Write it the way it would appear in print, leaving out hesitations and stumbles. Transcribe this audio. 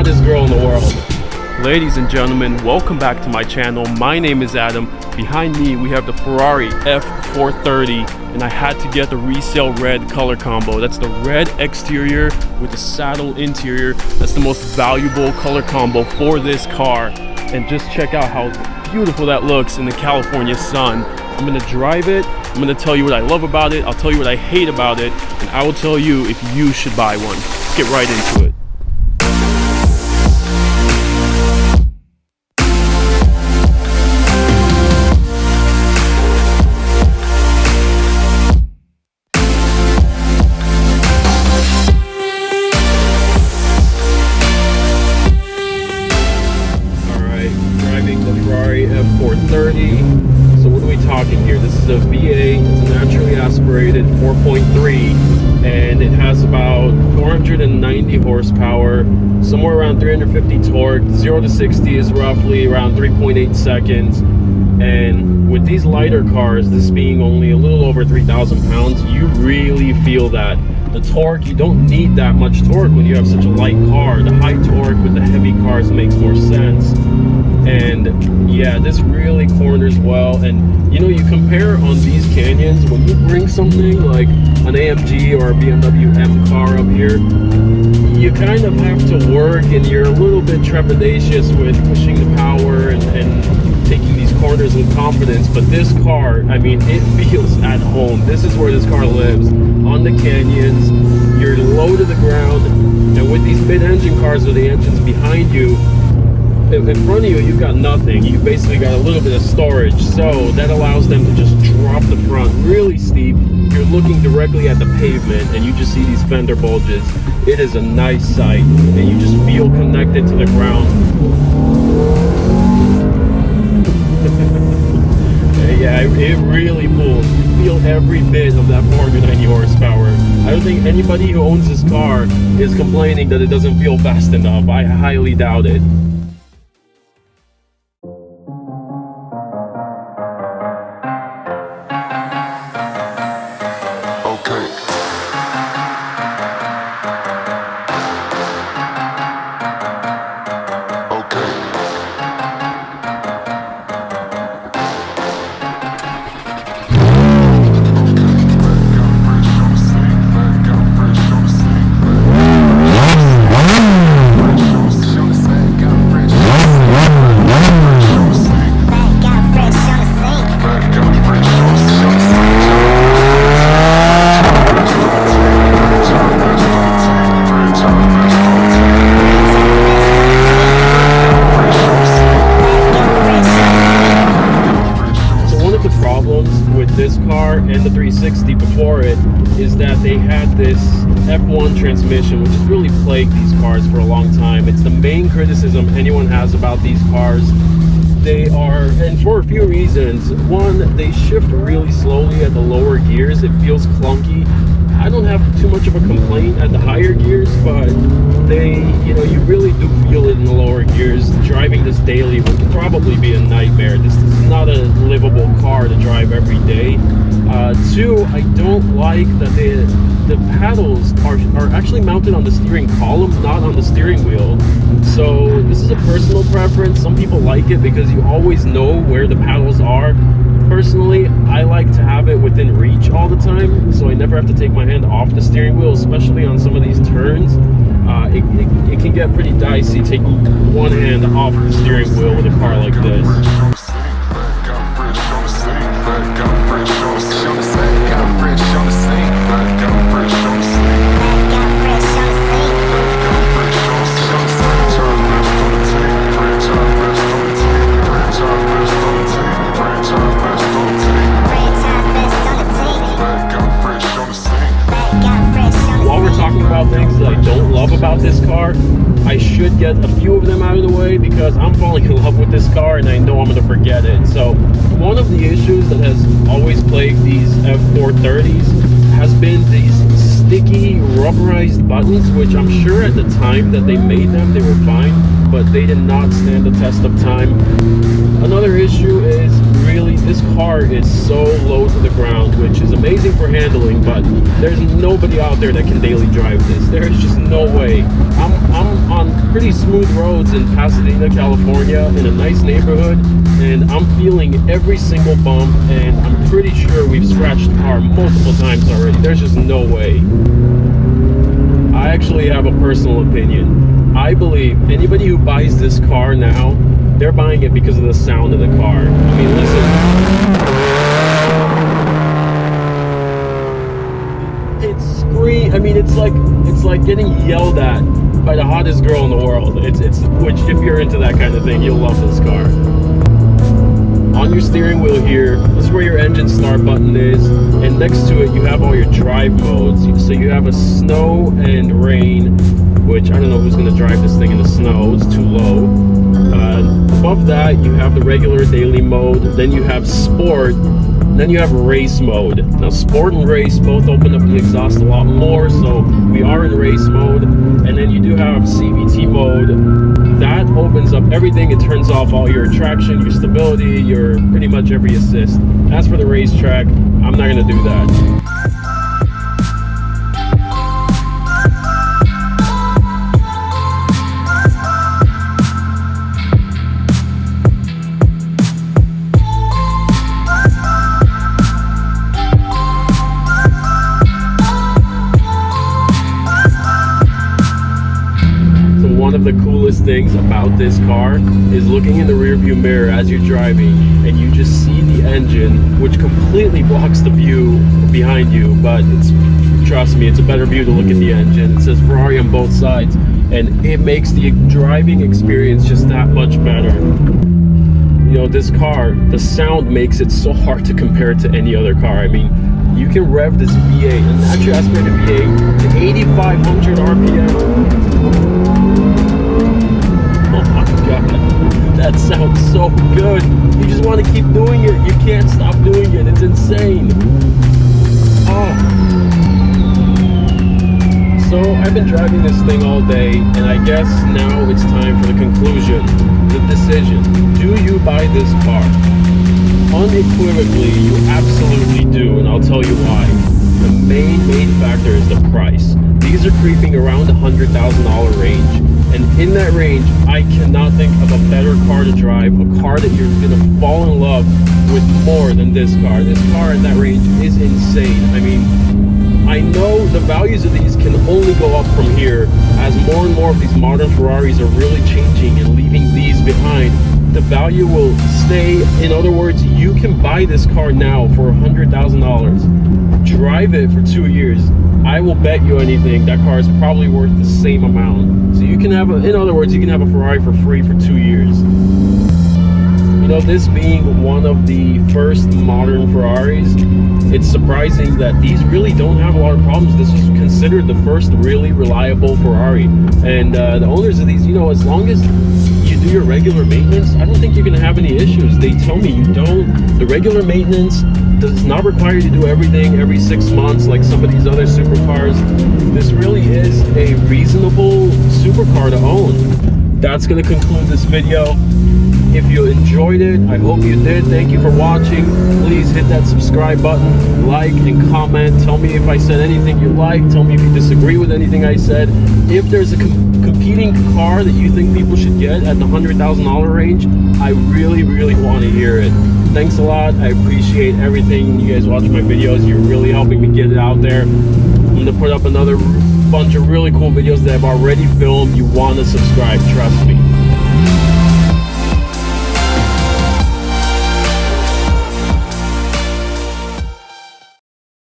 hottest girl in the world. Ladies and gentlemen, welcome back to my channel. My name is Adam. Behind me we have the Ferrari F430, and I had to get the resale red color combo. That's the red exterior with the saddle interior. That's the most valuable color combo for this car. And just check out how beautiful that looks in the California sun. I'm gonna drive it. I'm gonna tell you what I love about it. I'll tell you what I hate about it, and I will tell you if you should buy one. Let's get right into it. Ferrari F430. So what are we talking here? This is a V8. It's a naturally aspirated 4.3, and it has about 490 horsepower, somewhere around 350 torque. 0 to 60 is roughly around 3.8 seconds. And with these lighter cars, this being only a little over 3,000 pounds, you really feel that. The torque, you don't need that much torque when you have such a light car. The high torque with the heavy cars makes more sense. And yeah, this really corners well. And you know, you compare on these canyons, when you bring something like an AMG or a BMW M car up here, you kind of have to work, and you're a little bit trepidatious with pushing the power and taking these corners with confidence. But this car, I mean, it feels at home. This is where this car lives, on the canyons. You're low to the ground, and with these mid-engine cars with the engines behind you, in front of you, you've got nothing. You basically got a little bit of storage, so that allows them to just drop the front really steep. You're looking directly at the pavement, and you just see these fender bulges. It is a nice sight, and you just feel connected to the ground. Yeah, it really pulls. You feel every bit of that 490 horsepower. I don't think anybody who owns this car is complaining that it doesn't feel fast enough. I highly doubt it. This car and the 360 before it is that they had this F1 transmission, which has really plagued these cars for a long time. It's the main criticism anyone has about these cars. They are, and for a few reasons. One, they shift really slowly at the lower gears. It feels clunky. I don't have too much of a complaint at the higher gears, but they, you know, you really do feel it in the lower gears. Driving this daily would probably be a nightmare. This is not a livable car to drive every day. Two, I don't like that the paddles are actually mounted on the steering column, not on the steering wheel. So this is a personal preference. Some people like it because you always know where the paddles are. Personally, I like to have it within reach all the time, so I never have to take my hand off the steering wheel, especially on some of these turns. It can get pretty dicey taking one hand off the steering wheel with a car like this. Things that I don't love about this car, I should get a few of them out of the way because I'm falling in love with this car and I know I'm going to forget it. So one of the issues that has always plagued these F430s has been these sticky rubberized buttons, which I'm sure at the time that they made them they were fine, but they did not stand the test of time. Another issue is really this car is so low to the ground, which is amazing for handling, but there's nobody out there that can daily drive this. There is just no way. I'm on pretty smooth roads in Pasadena, California, in a nice neighborhood, and I'm feeling every single bump, and I'm pretty sure we've scratched the car multiple times already. There's just no way. I actually have a personal opinion. I believe anybody who buys this car now, they're buying it because of the sound of the car. I mean, listen. I mean, it's like getting yelled at by the hottest girl in the world. Which, if you're into that kind of thing, you'll love this car. On your steering wheel here, this is where your engine start button is, and next to it you have all your drive modes. So you have a snow and rain, which I don't know who's going to drive this thing in the snow, it's too low. Above that you have the regular daily mode, then you have sport, then you have race mode. Now sport and race both open up the exhaust a lot more, so we are in race mode. And then you do have CVT mode. That opens up everything. It turns off all your traction, your stability, your pretty much every assist. As for the racetrack, I'm not going to do that. One of the coolest things about this car is looking in the rearview mirror as you're driving, and you just see the engine, which completely blocks the view behind you, but trust me, it's a better view to look at the engine. It says Ferrari on both sides, and it makes the driving experience just that much better. You know, this car, the sound makes it so hard to compare it to any other car. I mean, you can rev this V8, a naturally aspirated V8, to 8,500 RPM. Oh my god, that sounds so good. You just want to keep doing it. You can't stop doing it. It's insane. Oh. So I've been driving this thing all day, and I guess now it's time for the conclusion, the decision. Do you buy this car? Unequivocally, you absolutely do, and I'll tell you why. The main factor is the price. These are creeping around the $100,000 range. And in that range, I cannot think of a better car to drive, a car that you're gonna fall in love with more than this car. This car at that range is insane. I mean, I know the values of these can only go up from here as more and more of these modern Ferraris are really changing and leaving these behind. The value will stay. In other words, you can buy this car now for $100,000. Drive it for 2 years. I will bet you anything that car is probably worth the same amount. So you can have in other words, you can have a Ferrari for free for 2 years. You know, this being one of the first modern Ferraris, it's surprising that these really don't have a lot of problems. This is considered the first really reliable Ferrari. And the owners of these, you know, as long as you do your regular maintenance, I don't think you're going to have any issues. They tell me you don't. The regular maintenance does not require you to do everything every 6 months like some of these other supercars. This really is a reasonable supercar to own. That's going to conclude this video. If you enjoyed it, I hope you did. Thank you for watching. Please hit that subscribe button, like and comment. Tell me if I said anything you like. Tell me if you disagree with anything I said. If there's a competing car that you think people should get at the $100,000 range, I really want to hear it. Thanks a lot. I appreciate everything. You guys watch my videos. You're really helping me get it out there. I'm going to put up another bunch of really cool videos that I've already filmed. You want to subscribe, trust me.